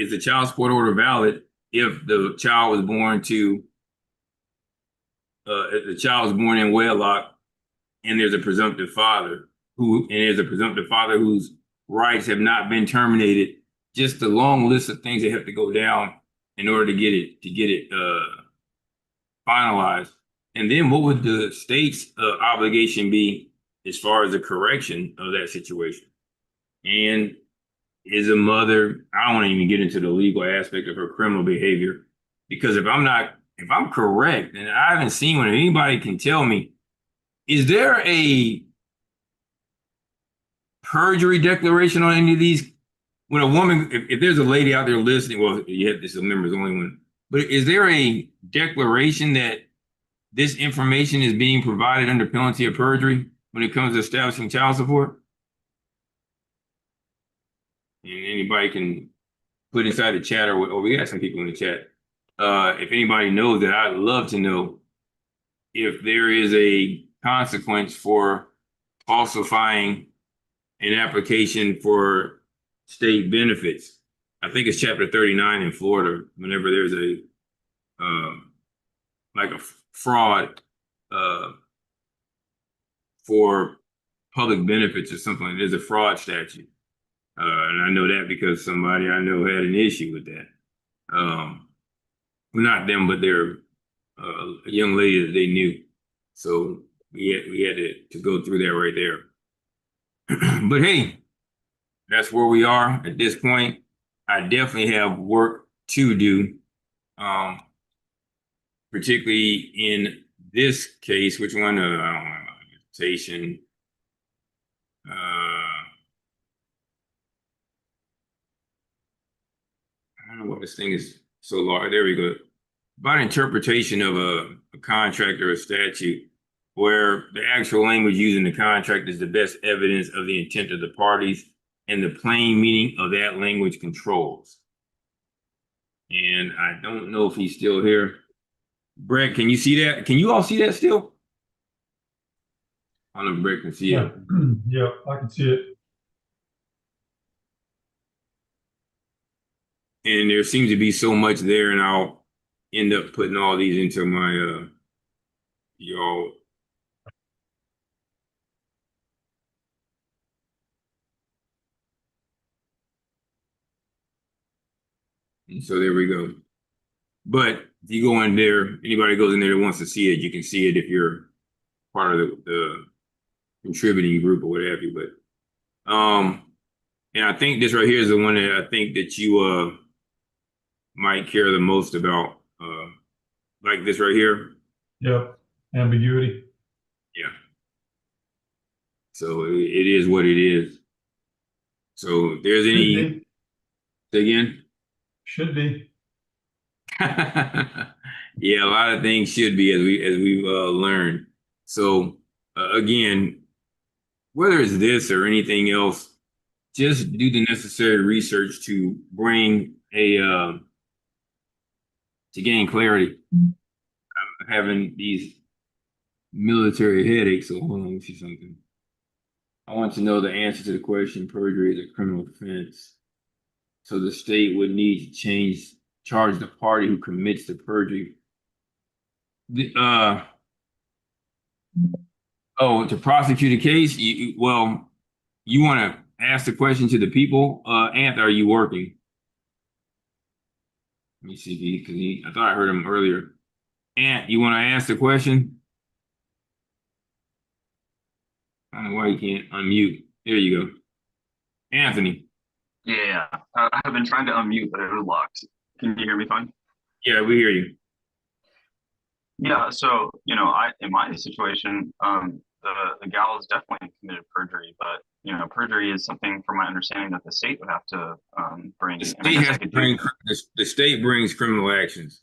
is the child support order valid if the child was born to if the child was born in wedlock and there's a presumptive father whose rights have not been terminated. Just a long list of things that have to go down in order to get it finalized. And then what would the state's obligation be as far as the correction of that situation? And is a mother, I don't want to even get into the legal aspect of her criminal behavior, because if I'm correct, and I haven't seen one, anybody can tell me, is there a perjury declaration on any of these? When a woman, if there's a lady out there listening, well, yeah, this is a members only one, but is there a declaration that this information is being provided under penalty of perjury when it comes to establishing child support? And anybody can put inside the chat, or we got some people in the chat. If anybody knows that, I'd love to know if there is a consequence for falsifying an application for state benefits. I think it's chapter 39 in Florida. Whenever there's a like a fraud for public benefits or something, there's a fraud statute. And I know that because somebody I know had an issue with that. Not them, but they're a young lady that they knew. So we had to go through that right there. But hey, that's where we are at this point. I definitely have work to do, particularly in this case. Which one? I don't know. Interpretation. I don't know what this thing is so large. There we go. About interpretation of a contract or a statute, where the actual language used in the contract is the best evidence of the intent of the parties, and the plain meaning of that language controls. And I don't know if he's still here. Brett, can you see that? Can you all see that still? I don't know if Brett can see it. Yeah, I can see it. And there seems to be so much there, and I'll end up putting all these into my y'all. And so there we go. But if you go in there, anybody goes in there that wants to see it, you can see it if you're part of the contributing group or what have you. But and I think this right here is the one that I think that you might care the most about. Like this right here. Yep. Ambiguity. Yeah. So it is what it is. So if there's any, say again? Should be. Yeah, a lot of things should be, as we've learned. So again, whether it's this or anything else, just do the necessary research to bring to gain clarity. I'm having these military headaches, so hold on, let me see something. I want to know the answer to the question: perjury is a criminal offense, so the state would need to charge the party who commits the perjury. To prosecute a case, you want to ask the question to the people. Anthony, are you working? Let me see, because I thought I heard him earlier. Ant, you want to ask the question? I don't know why you can't unmute. There you go. Anthony. Yeah, I've been trying to unmute, but it was locked. Can you hear me fine? Yeah, we hear you. Yeah, so, in my situation, the gal has definitely committed perjury, but, perjury is something, from my understanding, that the state would have to bring. The state brings criminal actions.